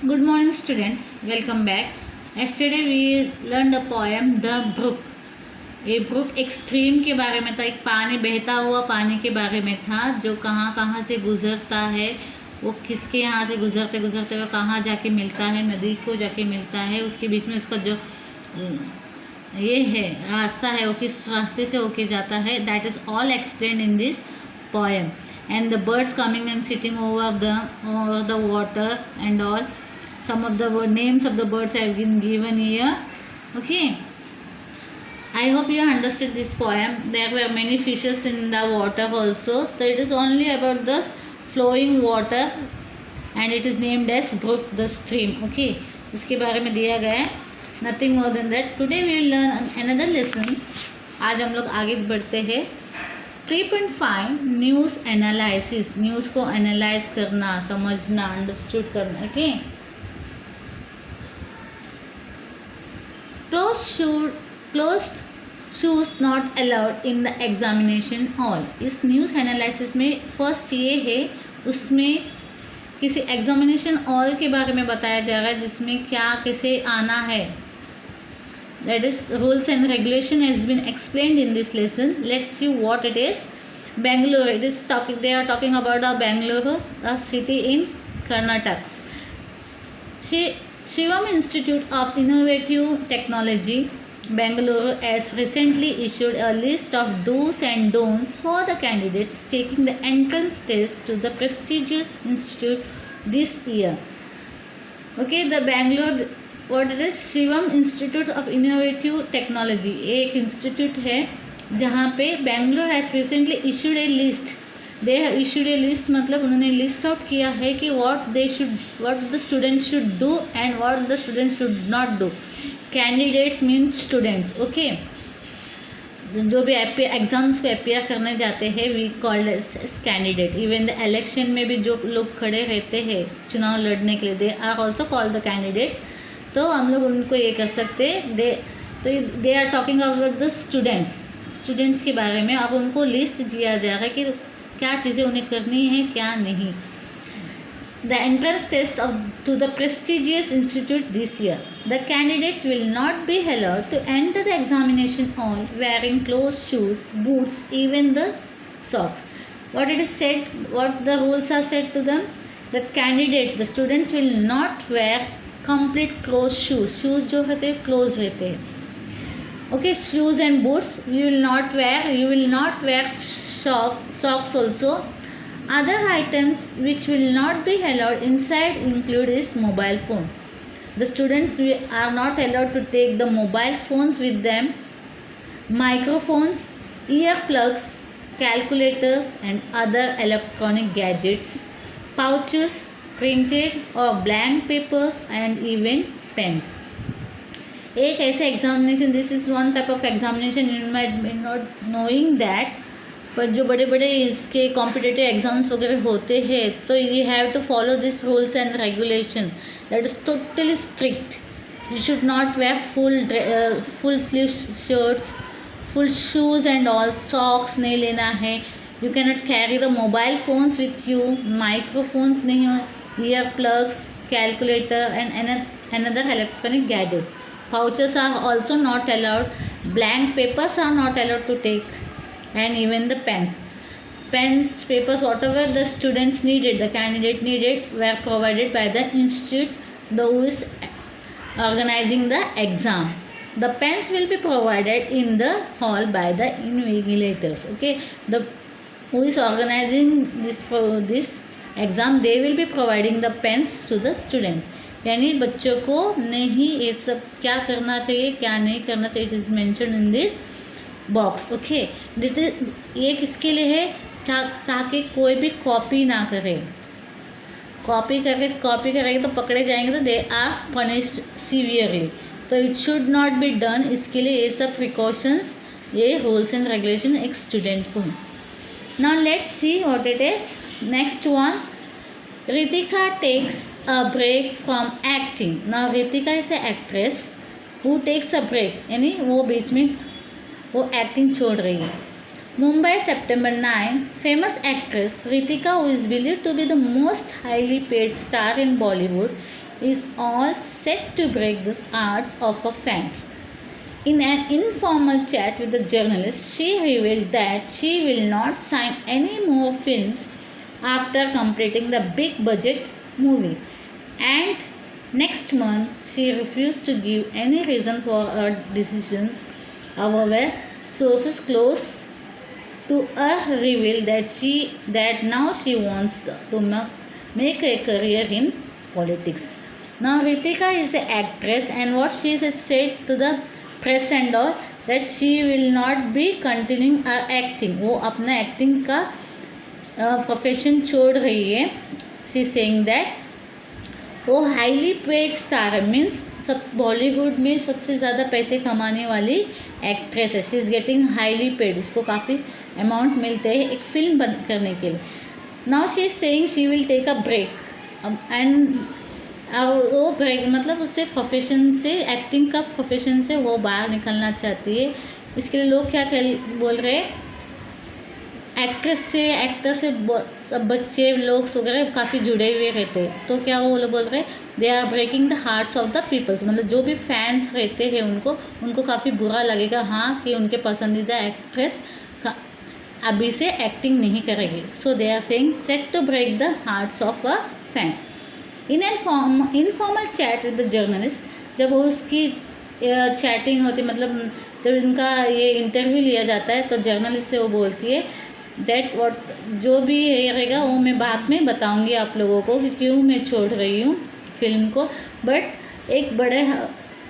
Good morning, students. Welcome back. Yesterday we learned the poem The Brook. ये book एक stream के बारे में था, एक पानी बहता हुआ पानी के बारे में था जो कहाँ कहाँ से गुजरता है, वो किसके यहाँ से गुजरते गुजरते हुए कहाँ जाके मिलता है, नदी को जाके मिलता है, उसके बीच में उसका जो ये है रास्ता है वो किस रास्ते से होके जाता है. That is all explained in this poem. And the birds coming and sitting over the water and all. Some of the names of the birds have been given here. Okay, I hope you understood this poem. There were many fishes in the water also, so it is only about the flowing water and it is named as brook, the stream. Okay, इसके बारे में दिया गया है. Nothing more than that. Today we will learn another lesson. आज हम लोग आगे बढ़ते हैं. 3.5 न्यूज़ एनालिसिस. न्यूज़ को एनालाइज करना, समझना, अंडरस्टूड करना. Okay, closed shoes not allowed in the examination hall. इस न्यूज़ एनालिसिस में फर्स्ट ये है, उसमें किसी एग्जामिनेशन हॉल के बारे में बताया जा रहा है जिसमें क्या कैसे आना है. That is, rules and regulation has been explained in this lesson. Let's see what it is. Bangalore. It is talking. They are talking about Bangalore, a city in Karnataka. Shivam Institute of Innovative Technology, Bangalore, has recently issued a list of do's and don'ts for the candidates taking the entrance test to the prestigious institute this year. Okay, the Bangalore. What it is, Shivam institute of innovative technology. एक institute है जहाँ पे Bangalore has recently issued a list. They have issued a list मतलब उन्होंने list out किया है कि what the student should do and what the student should not do. Candidates mean students. Okay, जो भी एग्जाम्स को अपियर करने जाते हैं we called as candidate. Even the election में भी जो लोग खड़े रहते हैं चुनाव लड़ने के लिए, they are also called the candidates. तो हम लोग उनको ये कर सकते they are talking about the students के बारे में. अब उनको लिस्ट दिया जा रहा है कि क्या चीज़ें उन्हें करनी है क्या नहीं. The entrance test to the prestigious institute this year. The candidates will not be allowed to enter the examination hall wearing closed shoes, boots, even the socks. What it is said, what the rules are said to them, that candidates, the students will not wear complete close shoes जो रहते हैं close रहते हैं. Okay, shoes and boots you will not wear socks also. Other items which will not be allowed inside include is mobile phone. The students are not allowed to take the mobile phones with them. Microphones, earplugs, calculators and other electronic gadgets, pouches, printed or blank papers and even pens. एक ऐसे examination, this is one type of examination, you might not knowing that, पर जो बड़े बड़े इसके competitive exams वगैरह होते हैं तो you have to follow this rules and regulation. That is totally strict. You should not wear full sleeve shirts, full shoes and all. Socks नहीं लेना है. You can not carry the mobile phones with you. Microphones नहीं हो. Earplugs, calculator and another electronic gadgets. Pouches are also not allowed. Blank papers are not allowed to take, and even the pens, papers, whatever the students needed, the candidate needed, were provided by the institute who is organizing the exam. The pens will be provided in the hall by the invigilators. Okay, the who is organizing this exam, they will be providing the pens to the students. यानी बच्चों को नहीं ये सब क्या करना चाहिए क्या नहीं करना चाहिए, it is mention in this box. Okay, ये किसके लिए है, ताकि कोई भी कॉपी ना करे. कॉपी करेंगे तो पकड़े जाएंगे, तो दे आर पनिश्ड सीवियरली. तो it should not be done. इसके लिए ये सब प्रिकॉशंस, ये रूल्स एंड रेगुलेशन एक स्टूडेंट को. Now let's see what it is. Next one, Ritika takes a break from acting. Now Ritika is an actress who takes a break. यानी वो बीच में वो एक्टिंग छोड़ रही है. Mumbai, September 9. Famous actress Ritika, who is believed to be the most highly paid star in Bollywood, is all set to break the hearts of her fans. In an informal chat with the journalist, she revealed that she will not sign any more films after completing the big budget movie. And next month, she refused to give any reason for her decisions. However, sources close to her revealed that now she wants to make a career in politics. Now Ritika is an actress, and what she has said to the press and all that she will not be continuing her acting. वो अपना acting का profession छोड़ रही है. She saying that वो highly paid star है, means सब बॉलीवुड में सबसे ज़्यादा पैसे कमाने वाली एक्ट्रेस है. She is getting highly paid, उसको काफ़ी अमाउंट मिलते हैं एक फिल्म बंद करने के लिए. Now she is saying she will take a break and वो ब्रेक मतलब उससे प्रोफेशन से, एक्टिंग का प्रोफेशन से वो बाहर निकलना चाहती है. इसके लिए लोग क्या बोल रहे हैं, एक्ट्रेस से एक्टर से सब बच्चे लोग वगैरह काफ़ी जुड़े हुए रहते हैं. तो क्या वो लोग बोल रहे हैं, they are breaking the hearts of the peoples, मतलब जो भी फैंस रहते हैं उनको काफ़ी बुरा लगेगा हाँ कि उनके पसंदीदा एक्ट्रेस अभी से एक्टिंग नहीं करेगी. So they are saying set to break the hearts of a fans. In an informal chat with the journalist, जब वो उसकी चैटिंग होती, मतलब जब इनका ये इंटरव्यू लिया जाता है तो जर्नलिस्ट से वो बोलती है दैट व्हाट जो भी रहेगा वो मैं बाद में बताऊंगी आप लोगों को कि क्यों मैं छोड़ रही हूँ फिल्म को. बट एक बड़े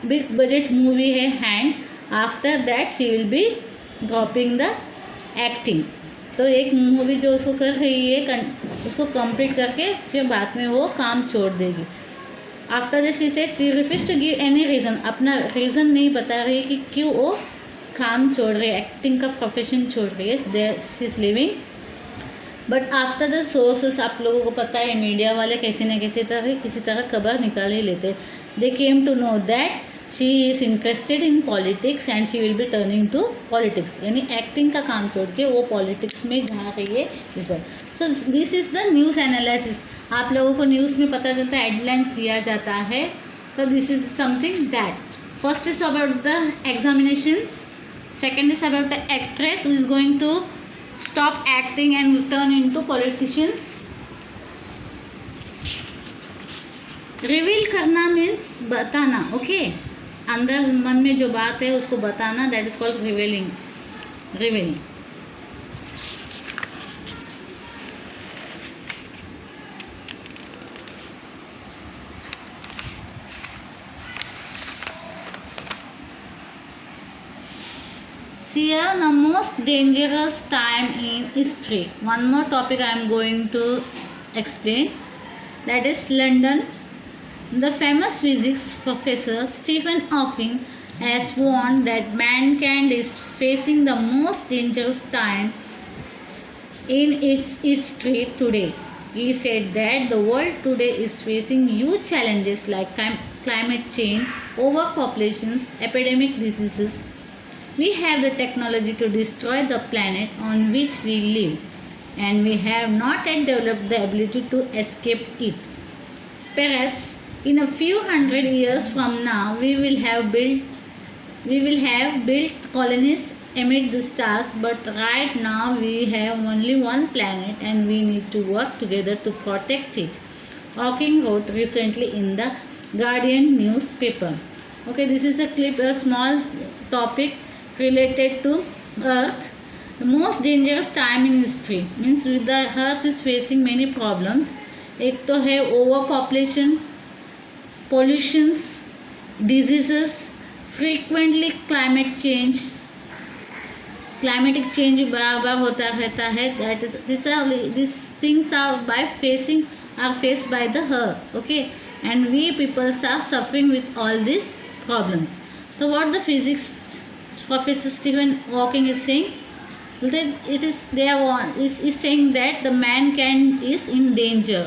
बिग बजट मूवी है hand, after that she will B dropping the acting. तो एक मूवी जो उसको कर रही है उसको कंप्लीट करके फिर बाद में वो काम छोड़ देगी. After this she said she refuse to give any reason, अपना रीज़न नहीं बता रही है कि क्यों वो काम छोड़ रही है, एक्टिंग का प्रोफेशन छोड़ रही है. She is living but after the sources, आप लोगों को पता है मीडिया वाले कैसे न किसी तरह खबर निकाल ही लेते. They came to know that she is interested in politics and she will be turning to politics, यानी एक्टिंग का काम छोड़ के वो पॉलिटिक्स में जा रही है इस बार. So this is the news analysis. आप लोगों को न्यूज़ में पता चलता है, हेडलाइंस दिया जाता है. तो this is something that first is about the examinations, second is about the actress who is going to stop acting and turn into politicians. Reveal करना मीन्स बताना, ओके अंदर मन में जो बात है उसको बताना, that is called revealing. Reveal. See here, the most dangerous time in history. One more topic I am going to explain, that is London. The famous physics professor Stephen Hawking has warned that mankind is facing the most dangerous time in its history today. He said that the world today is facing huge challenges like climate change, overpopulations, epidemic diseases. We have the technology to destroy the planet on which we live, and we have not yet developed the ability to escape it. Perhaps in a few hundred years from now, we will have built colonies amid the stars, but right now we have only one planet and we need to work together to protect it. Hawking wrote recently in the Guardian newspaper. Okay, this is a clip, a small topic related to Earth. The most dangerous time in history means the Earth is facing many problems. एक तो है overpopulation, pollutions, diseases, frequently climate change. Climatic change बार बार होता रहता है. That is this things are faced by the earth, okay, and we peoples are suffering with all this problems. तो what the physics Professor Stephen Hawking is saying that is saying that the mankind is in danger.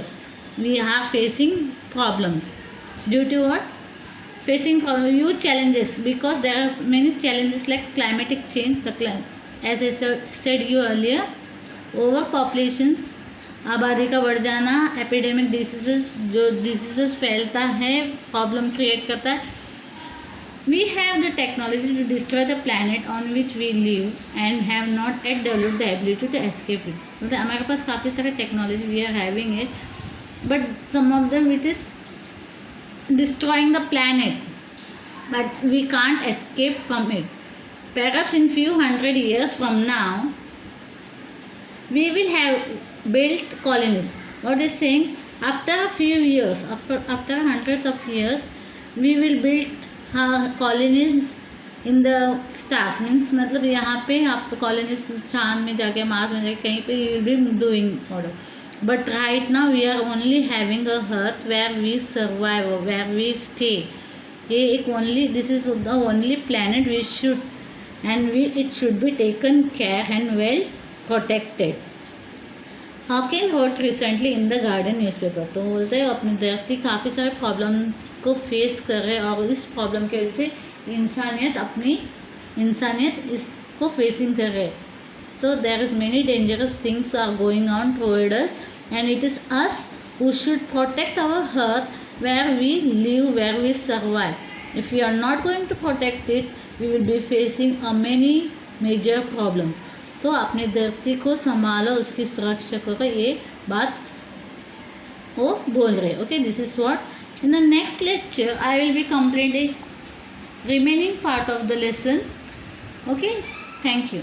We are facing problems due to what? Facing huge challenges, because there are many challenges like climatic change, as I said you earlier, overpopulations, आबादी का बढ़ जाना, epidemic diseases, जो diseases फैलता है, problem create करता है. We have the technology to destroy the planet on which we live and have not yet developed the ability to escape it. मतलब हमारे पास काफ़ी सारे technology, we are having it, but some of them it is destroying the planet, but we can't escape from it. Perhaps in few hundred years from now, we will have built colonies. What is saying? After a few years, after hundreds of years, we will build colonies in the stars. Means मतलब यहाँ पे आप colonies चांद में जाके, Mars में जाके, कहीं पे you will be doing order. But right now we are only having a earth where we survive, where we stay. ये एक only, this is the only planet we should and we it should be taken care and well protected. Hawking wrote recently in the garden newspaper. तो बोलते हैं अपनी धरती काफ़ी सारे problems को फेस कर रहे हैं और इस प्रॉब्लम की वजह से इंसानियत इसको फेसिंग कर रहे हैं. So there is many dangerous things are going on toward us and it is us who should protect our earth where we live, where we survive. If we are not going to protect it, we will be facing many major problems. तो अपनी धरती को संभालो, उसकी सुरक्षा करो, ये बात वो बोल रहे. Okay, this is what. In the next lecture, I will be completing remaining part of the lesson. Okay, thank you.